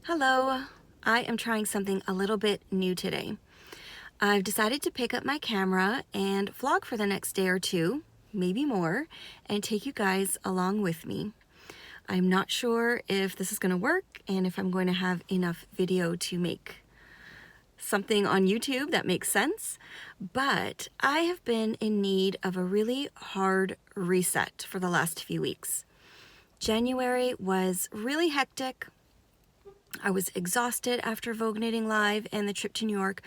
Hello, I am trying something a little bit new today. I've decided to pick up my camera and vlog for the next day or two, maybe more, and take you guys along with me. I'm not sure if this is going to work and if I'm going to have enough video to make something on YouTube that makes sense, but I have been in need of a really hard reset for the last few weeks. January was really hectic. I was exhausted after Vogue Knitting Live and the trip to New York,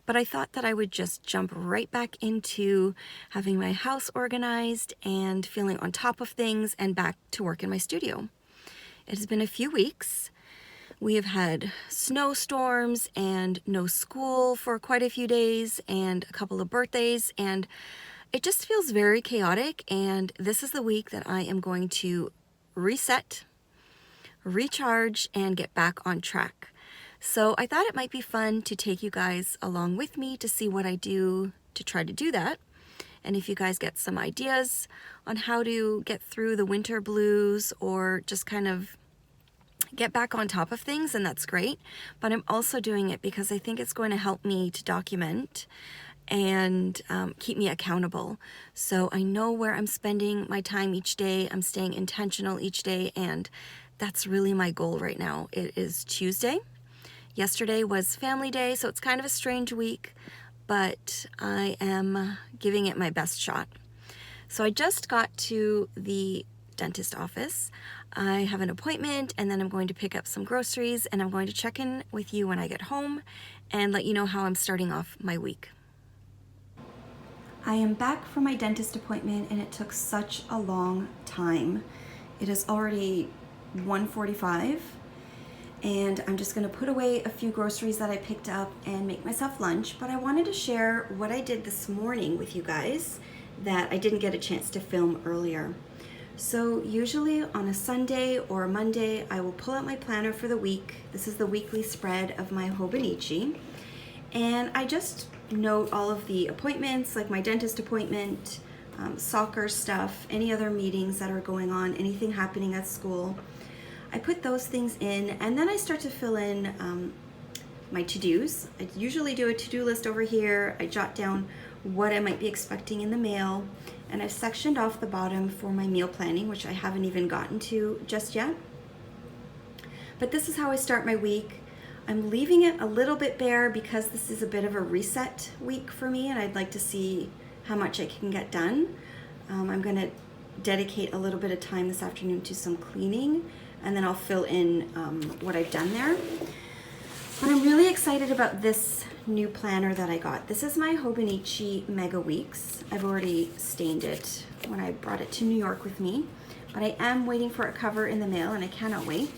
but I thought that I would just jump right back into having my house organized and feeling on top of things and back to work in my studio. It has been a few weeks. We have had snowstorms and no school for quite a few days and a couple of birthdays, and it just feels very chaotic, and this is the week that I am going to reset, recharge, and get back on track. So I thought it might be fun to take you guys along with me to see what I do to try to do that. And if you guys get some ideas on how to get through the winter blues or just kind of get back on top of things, and that's great. But I'm also doing it because I think it's going to help me to document and keep me accountable. So I know where I'm spending my time each day. I'm staying intentional each day, and that's really my goal right now. It is Tuesday. Yesterday was family day, so it's kind of a strange week, but I am giving it my best shot. So I just got to the dentist office. I have an appointment, and then I'm going to pick up some groceries, and I'm going to check in with you when I get home and let you know how I'm starting off my week. I am back from my dentist appointment, and it took such a long time. It is already 1:45, and I'm just going to put away a few groceries that I picked up and make myself lunch. But I wanted to share what I did this morning with you guys that I didn't get a chance to film earlier. So usually on a Sunday or a Monday, I will pull out my planner for the week. This is the weekly spread of my Hobonichi, and I just note all of the appointments, like my dentist appointment, soccer stuff, any other meetings that are going on, anything happening at school. I put those things in, and then I start to fill in my to-dos. I usually do a to-do list over here. I jot down what I might be expecting in the mail, and I've sectioned off the bottom for my meal planning, which I haven't even gotten to just yet. But this is how I start my week. I'm leaving it a little bit bare because this is a bit of a reset week for me, and I'd like to see how much I can get done. I'm going to dedicate a little bit of time this afternoon to some cleaning, and then I'll fill in what I've done there. But I'm really excited about this new planner that I got. This is my Hobonichi Mega Weeks. I've already stained it when I brought it to New York with me, but I am waiting for a cover in the mail, and I cannot wait.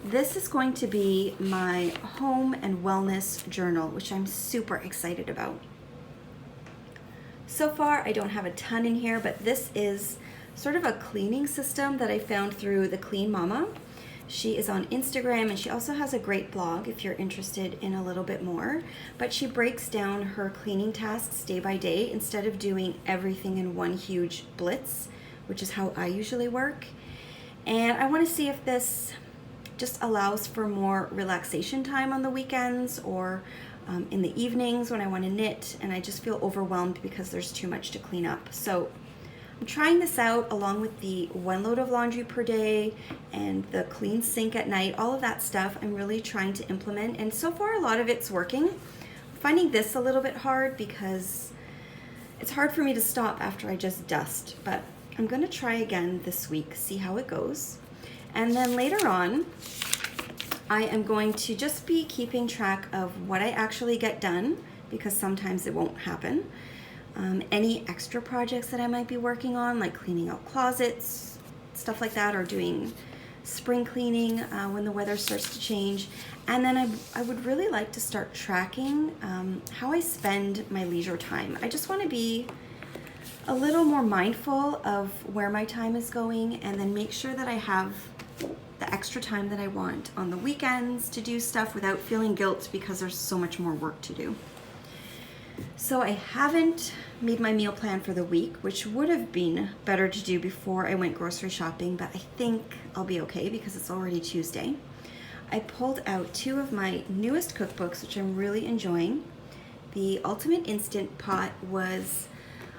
This is going to be my home and wellness journal, which I'm super excited about. So far, I don't have a ton in here, but this is sort of a cleaning system that I found through the Clean Mama. She is on Instagram, and she also has a great blog if you're interested in a little bit more. But she breaks down her cleaning tasks day by day instead of doing everything in one huge blitz, which is how I usually work. And I want to see if this just allows for more relaxation time on the weekends or in the evenings when I want to knit and I just feel overwhelmed because there's too much to clean up. So I'm trying this out along with the 1 load of laundry per day and the clean sink at night. All of that stuff I'm really trying to implement, and so far a lot of it's working. I'm finding this a little bit hard because it's hard for me to stop after I just dust, but I'm going to try again this week, see how it goes. And then later on, I am going to just be keeping track of what I actually get done, because sometimes it won't happen. Any extra projects that I might be working on, like cleaning out closets, stuff like that, or doing spring cleaning when the weather starts to change. And then I would really like to start tracking how I spend my leisure time. I just want to be a little more mindful of where my time is going, and then make sure that I have the extra time that I want on the weekends to do stuff without feeling guilt because there's so much more work to do. So I haven't made my meal plan for the week, which would have been better to do before I went grocery shopping, but I think I'll be okay because it's already Tuesday. I pulled out two of my newest cookbooks, which I'm really enjoying. The Ultimate Instant Pot was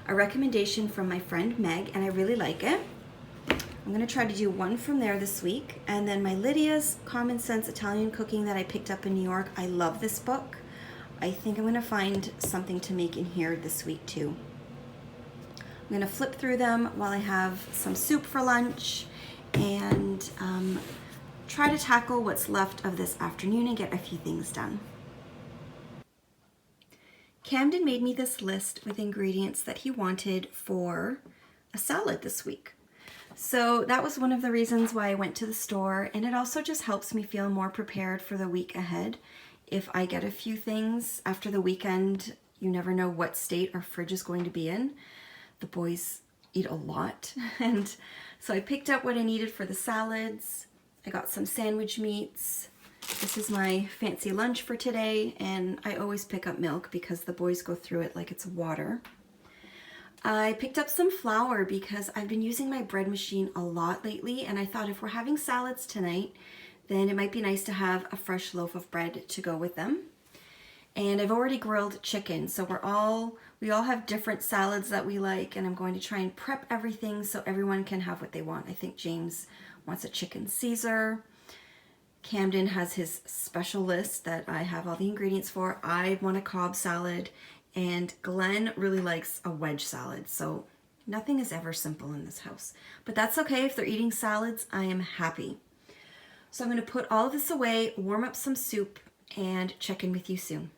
a recommendation from my friend Meg, and I really like it. I'm gonna try to do one from there this week. And then my Lydia's Common Sense Italian Cooking that I picked up in New York. I love this book. I think I'm gonna find something to make in here this week too. I'm gonna flip through them while I have some soup for lunch and try to tackle what's left of this afternoon and get a few things done. Camden made me this list with ingredients that he wanted for a salad this week. So that was one of the reasons why I went to the store, and it also just helps me feel more prepared for the week ahead. If I get a few things after the weekend, you never know what state our fridge is going to be in. The boys eat a lot, and so I picked up what I needed for the salads. I got some sandwich meats. This is my fancy lunch for today, and I always pick up milk because the boys go through it like it's water. I picked up some flour because I've been using my bread machine a lot lately, and I thought if we're having salads tonight, then it might be nice to have a fresh loaf of bread to go with them. And I've already grilled chicken, so we all have different salads that we like, and I'm going to try and prep everything so everyone can have what they want. I think James wants a chicken Caesar. Camden has his special list that I have all the ingredients for. I want a Cobb salad, and Glenn really likes a wedge salad, so nothing is ever simple in this house. But that's okay. If they're eating salads, I am happy. So I'm going to put all of this away, warm up some soup, and check in with you soon.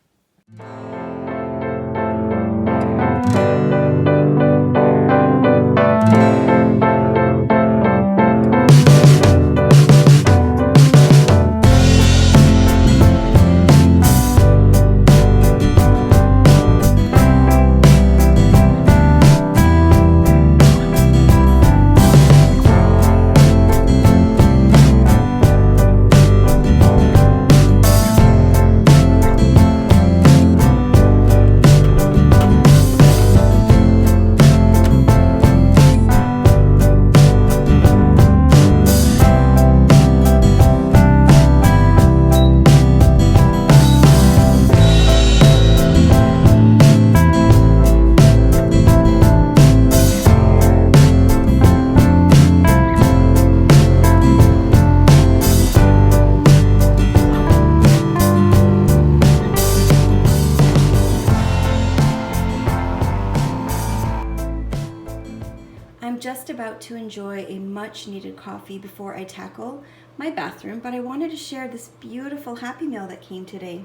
I'm just about to enjoy a much needed coffee before I tackle my bathroom, but I wanted to share this beautiful Happy Meal that came today.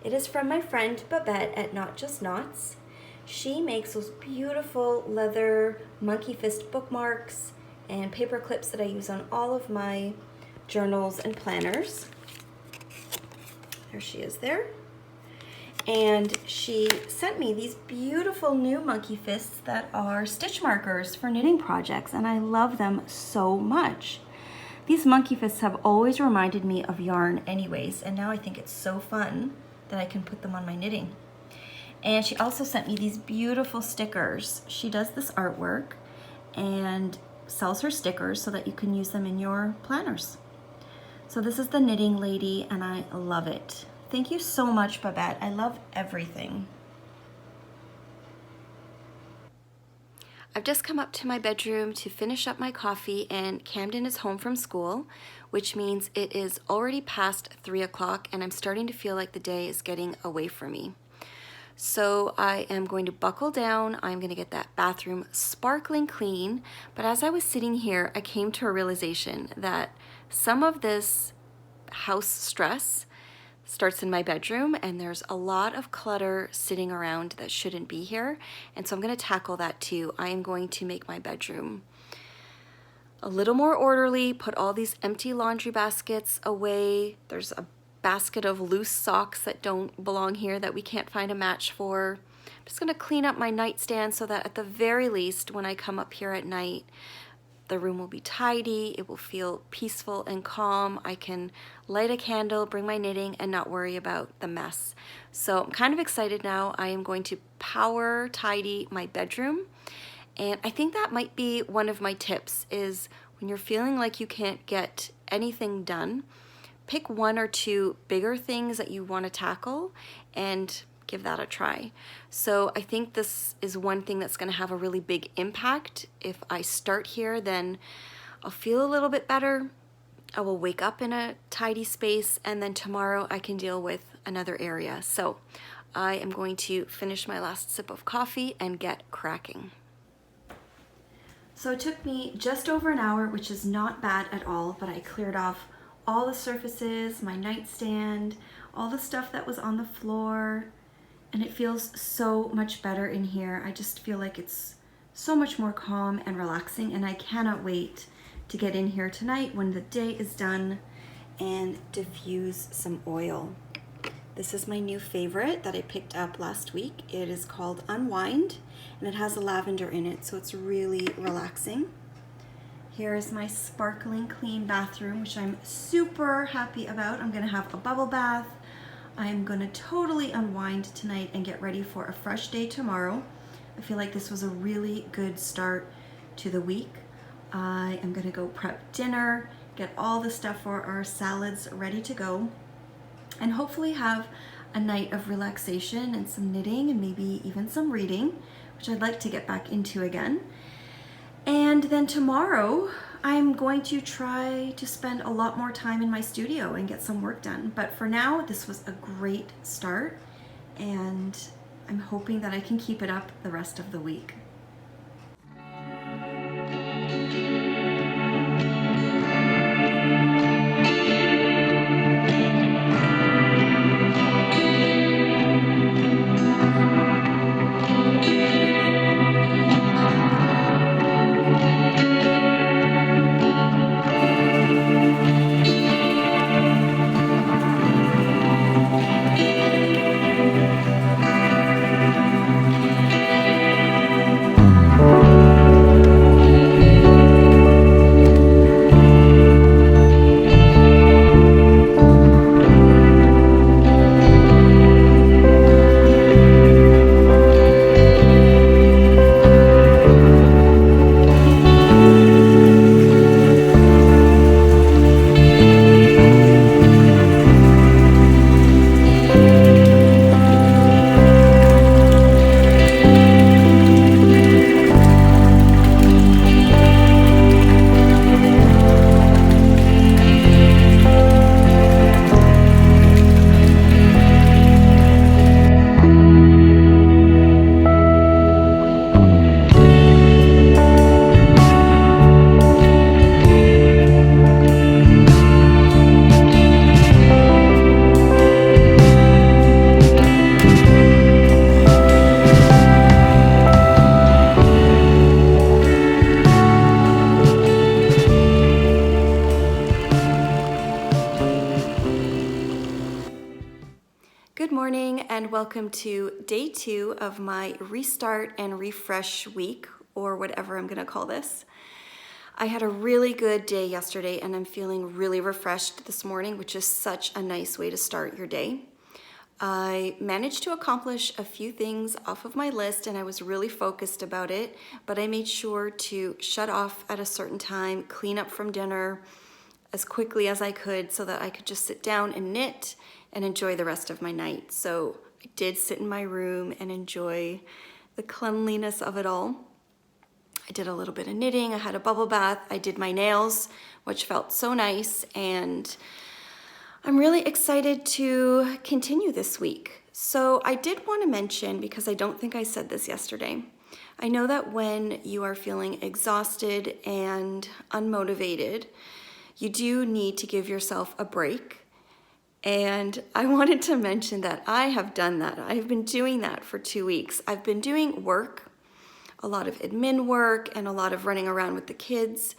It is from my friend Babette at Not Just Knots. She makes those beautiful leather monkey fist bookmarks and paper clips that I use on all of my journals and planners. There she is there. And she sent me these beautiful new monkey fists that are stitch markers for knitting projects, and I love them so much. These monkey fists have always reminded me of yarn anyways, and now I think it's so fun that I can put them on my knitting. And she also sent me these beautiful stickers. She does this artwork and sells her stickers so that you can use them in your planners. So this is the knitting lady, and I love it. Thank you so much, Babette. I love everything. I've just come up to my bedroom to finish up my coffee, and Camden is home from school, which means it is already past 3 o'clock, and I'm starting to feel like the day is getting away from me. So I am going to buckle down. I'm going to get that bathroom sparkling clean. But as I was sitting here, I came to a realization that some of this house stress starts in my bedroom, and there's a lot of clutter sitting around that shouldn't be here, and so I'm going to tackle that too. I am going to make my bedroom a little more orderly, put all these empty laundry baskets away. There's a basket of loose socks that don't belong here that we can't find a match for. I'm just going to clean up my nightstand so that at the very least when I come up here at night, the room will be tidy, it will feel peaceful and calm. I can light a candle, bring my knitting, and not worry about the mess. So I'm kind of excited now. I am going to power tidy my bedroom. And I think that might be one of my tips is when you're feeling like you can't get anything done, pick one or two bigger things that you want to tackle and give that a try. So I think this is one thing that's going to have a really big impact. If I start here, then I'll feel a little bit better. I will wake up in a tidy space, and then tomorrow I can deal with another area. So I am going to finish my last sip of coffee and get cracking. So it took me just over an hour, which is not bad at all, but I cleared off all the surfaces, my nightstand, all the stuff that was on the floor, and it feels so much better in here. I just feel like it's so much more calm and relaxing, and I cannot wait to get in here tonight when the day is done and diffuse some oil. This is my new favorite that I picked up last week. It is called Unwind, and it has a lavender in it, so it's really relaxing. Here is my sparkling clean bathroom, which I'm super happy about. I'm gonna have a bubble bath. I'm gonna totally unwind tonight and get ready for a fresh day tomorrow. I feel like this was a really good start to the week. I am gonna go prep dinner, get all the stuff for our salads ready to go, and hopefully have a night of relaxation and some knitting and maybe even some reading, which I'd like to get back into again. And then tomorrow, I'm going to try to spend a lot more time in my studio and get some work done. But for now, this was a great start, and I'm hoping that I can keep it up the rest of the week. Good morning and welcome to day 2 of my restart and refresh week, or whatever I'm gonna call this. I had a really good day yesterday and I'm feeling really refreshed this morning, which is such a nice way to start your day. I managed to accomplish a few things off of my list and I was really focused about it, but I made sure to shut off at a certain time, clean up from dinner as quickly as I could so that I could just sit down and knit and enjoy the rest of my night. So I did sit in my room and enjoy the cleanliness of it all. I did a little bit of knitting, I had a bubble bath, I did my nails, which felt so nice, and I'm really excited to continue this week. So I did want to mention, because I don't think I said this yesterday, I know that when you are feeling exhausted and unmotivated, you do need to give yourself a break. And I wanted to mention that I have done that. I have been doing that for 2 weeks. I've been doing work, a lot of admin work and a lot of running around with the kids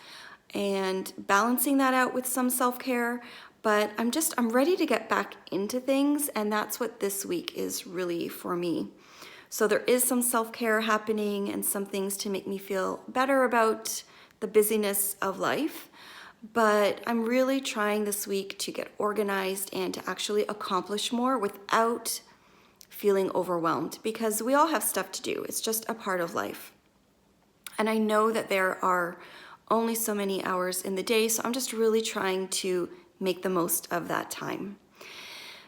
and balancing that out with some self-care. But I'm ready to get back into things, and that's what this week is really for me. So there is some self-care happening and some things to make me feel better about the busyness of life. But I'm really trying this week to get organized and to actually accomplish more without feeling overwhelmed, because we all have stuff to do. It's just a part of life. And I know that there are only so many hours in the day, so I'm just really trying to make the most of that time.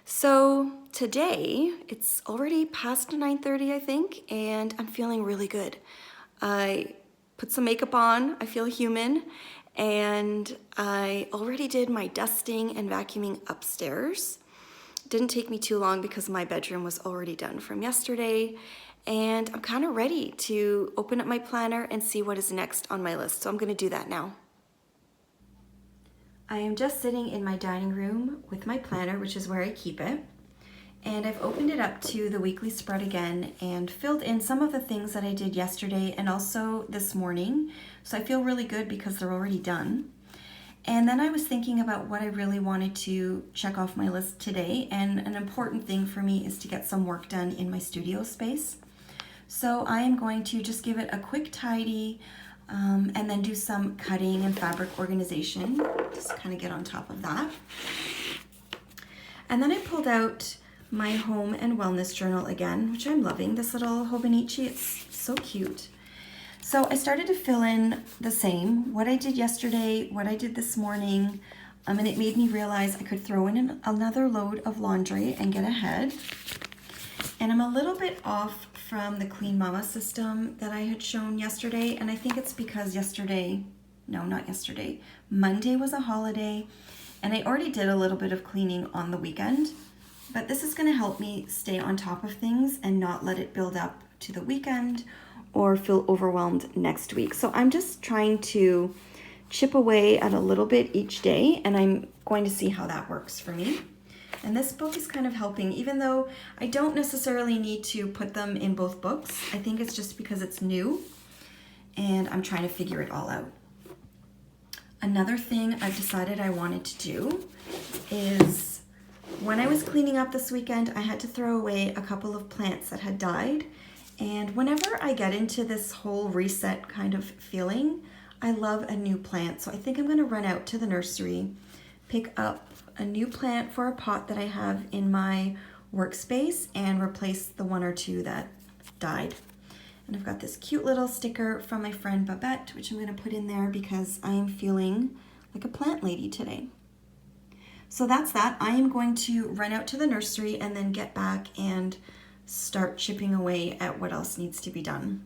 So today, it's already past 9:30, I think, and I'm feeling really good. I put some makeup on, I feel human, and I already did my dusting and vacuuming upstairs. It didn't take me too long because my bedroom was already done from yesterday, and I'm kind of ready to open up my planner and see what is next on my list, so I'm gonna do that now. I am just sitting in my dining room with my planner, which is where I keep it. And I've opened it up to the weekly spread again and filled in some of the things that I did yesterday and also this morning. So I feel really good because they're already done. And then I was thinking about what I really wanted to check off my list today. And an important thing for me is to get some work done in my studio space. So I am going to just give it a quick tidy, and then do some cutting and fabric organization, just kind of get on top of that. And then I pulled out my home and wellness journal again, which I'm loving, this little Hobonichi, it's so cute. So I started to fill in the same, what I did yesterday, what I did this morning, and it made me realize I could throw in another load of laundry and get ahead. And I'm a little bit off from the Clean Mama system that I had shown yesterday, and I think it's because Monday was a holiday, and I already did a little bit of cleaning on the weekend, but this is gonna help me stay on top of things and not let it build up to the weekend or feel overwhelmed next week. So I'm just trying to chip away at a little bit each day, and I'm going to see how that works for me. And this book is kind of helping, even though I don't necessarily need to put them in both books. I think it's just because it's new and I'm trying to figure it all out. Another thing I've decided I wanted to do is when I was cleaning up this weekend, I had to throw away a couple of plants that had died. And whenever I get into this whole reset kind of feeling, I love a new plant. So I think I'm gonna run out to the nursery, pick up a new plant for a pot that I have in my workspace and replace the one or two that died. And I've got this cute little sticker from my friend Babette, which I'm gonna put in there because I am feeling like a plant lady today. So that's that. I am going to run out to the nursery and then get back and start chipping away at what else needs to be done.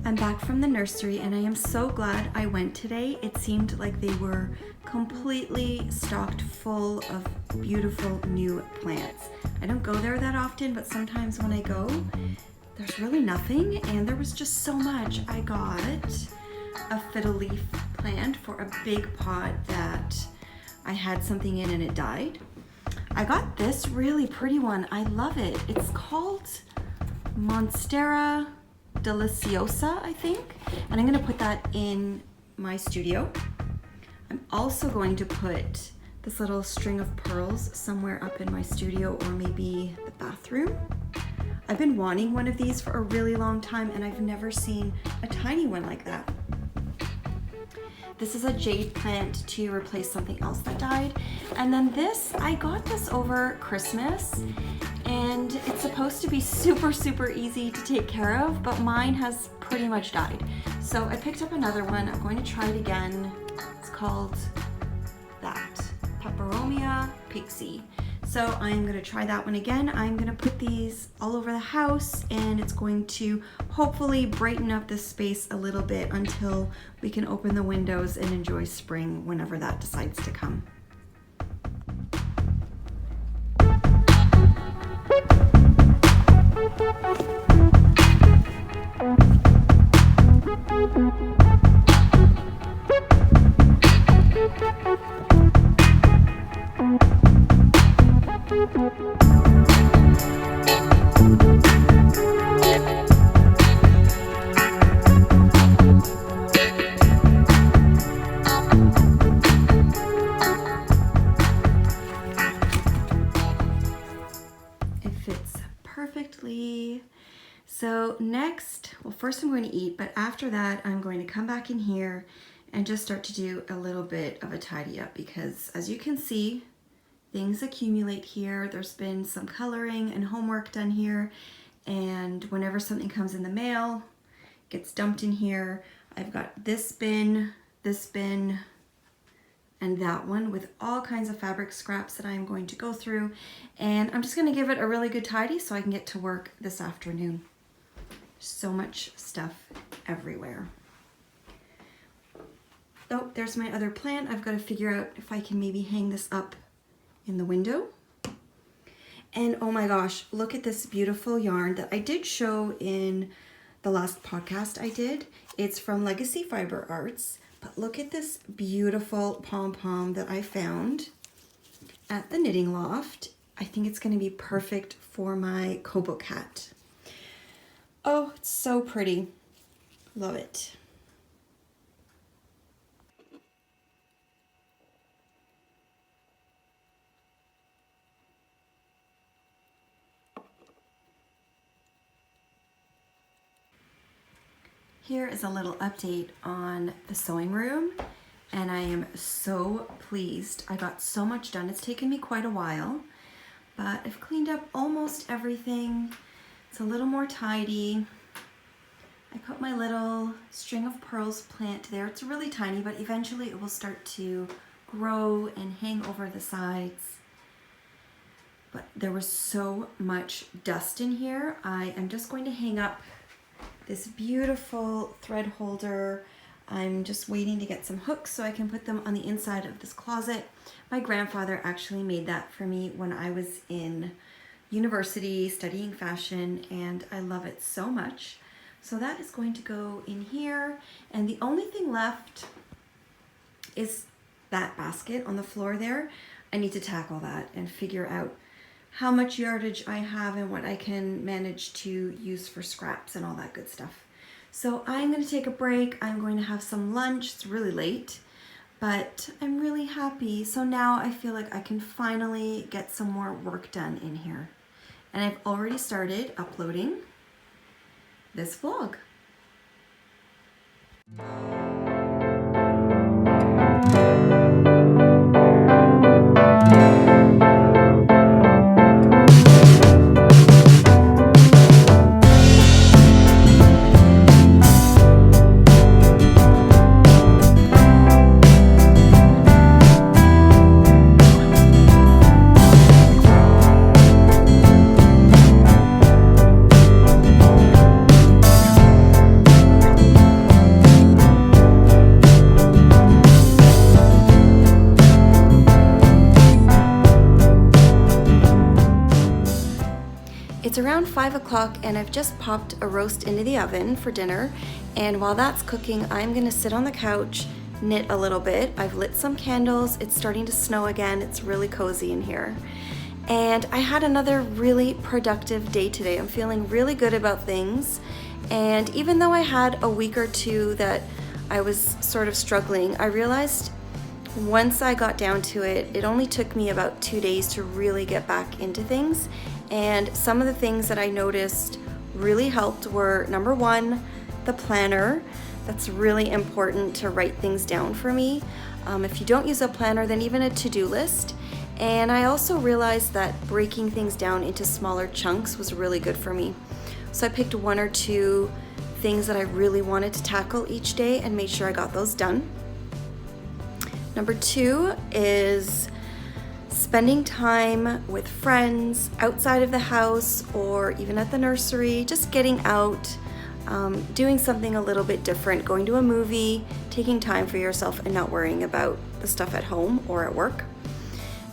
I'm back from the nursery and I am so glad I went today. It seemed like they were completely stocked full of beautiful new plants. I don't go there that often, but sometimes when I go, there's really nothing, and there was just so much. I got a fiddle leaf plant for a big pot that I had something in and it died. I got this really pretty one. I love it. It's called Monstera Deliciosa, I think, and I'm going to put that in my studio. I'm also going to put this little string of pearls somewhere up in my studio or maybe the bathroom. I've been wanting one of these for a really long time and I've never seen a tiny one like that. This is a jade plant to replace something else that died. And then this, I got this over Christmas, and it's supposed to be super, super easy to take care of, but mine has pretty much died. So I picked up another one. I'm going to try it again. It's called that, Peperomia Pixie. So I'm going to try that one again. I'm going to put these all over the house, and it's going to hopefully brighten up this space a little bit until we can open the windows and enjoy spring whenever that decides to come. fits perfectly. So next, well, first I'm going to eat, but after that, I'm going to come back in here and just start to do a little bit of a tidy up, because as you can see, things accumulate here. There's been some coloring and homework done here, and whenever something comes in the mail, it gets dumped in here. I've got this bin, and that one with all kinds of fabric scraps that I'm going to go through, and I'm just going to give it a really good tidy so I can get to work this afternoon. So much stuff everywhere. Oh, there's my other plant. I've got to figure out if I can maybe hang this up in the window. And oh my gosh, look at this beautiful yarn that I did show in the last podcast I did. It's from Legacy Fiber Arts, but look at this beautiful pom-pom that I found at the Knitting Loft. I think it's going to be perfect for my Kobo cat. Oh, it's so pretty. Love it. Here is a little update on the sewing room, and I am so pleased. I got so much done. It's taken me quite a while, but I've cleaned up almost everything. It's a little more tidy. I put my little string of pearls plant there. It's really tiny, but eventually it will start to grow and hang over the sides. But there was so much dust in here. I am just going to hang up this beautiful thread holder. I'm just waiting to get some hooks so I can put them on the inside of this closet. My grandfather actually made that for me when I was in university studying fashion, and I love it so much. So that is going to go in here, and the only thing left is that basket on the floor there. I need to tackle that and figure out how much yardage I have and what I can manage to use for scraps and all that good stuff. So I'm going to take a break. I'm going to have some lunch. It's really late, but I'm really happy. So now I feel like I can finally get some more work done in here. And I've already started uploading this vlog. It's around 5 o'clock and I've just popped a roast into the oven for dinner, and while that's cooking I'm gonna sit on the couch, knit a little bit. I've lit some candles. It's starting to snow again. It's really cozy in here. And I had another really productive day today. I'm feeling really good about things, and even though I had a week or two that I was sort of struggling, I realized once I got down to it, it only took me about 2 days to really get back into things. And some of the things that I noticed really helped were, number one, the planner. That's really important to write things down for me. If you don't use a planner, then even a to-do list. And I also realized that breaking things down into smaller chunks was really good for me. So I picked 1 or 2 things that I really wanted to tackle each day and made sure I got those done. Number 2 is spending time with friends outside of the house or even at the nursery, just getting out, doing something a little bit different, going to a movie, taking time for yourself and not worrying about the stuff at home or at work.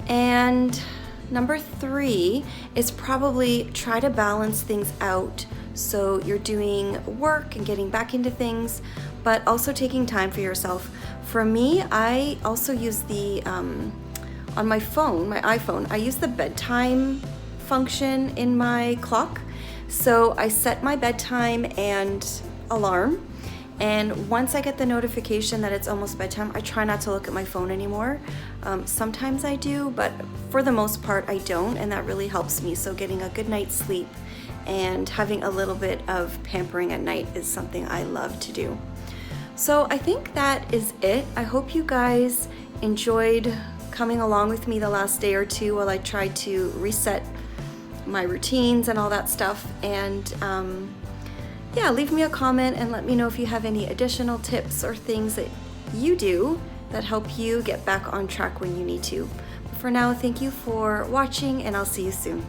And number 3 is probably try to balance things out. So you're doing work and getting back into things, but also taking time for yourself. For me, I also use the, on my phone, my iPhone, I use the bedtime function in my clock. So I set my bedtime and alarm, And once I get the notification that it's almost bedtime, I try not to look at my phone anymore. Sometimes I do, but for the most part I don't, and that really helps me. So getting a good night's sleep and having a little bit of pampering at night is something I love to do. So I think that is it. I hope you guys enjoyed coming along with me the last day or two while I tried to reset my routines and all that stuff. And yeah, leave me a comment and let me know if you have any additional tips or things that you do that help you get back on track when you need to. But for now, thank you for watching, and I'll see you soon.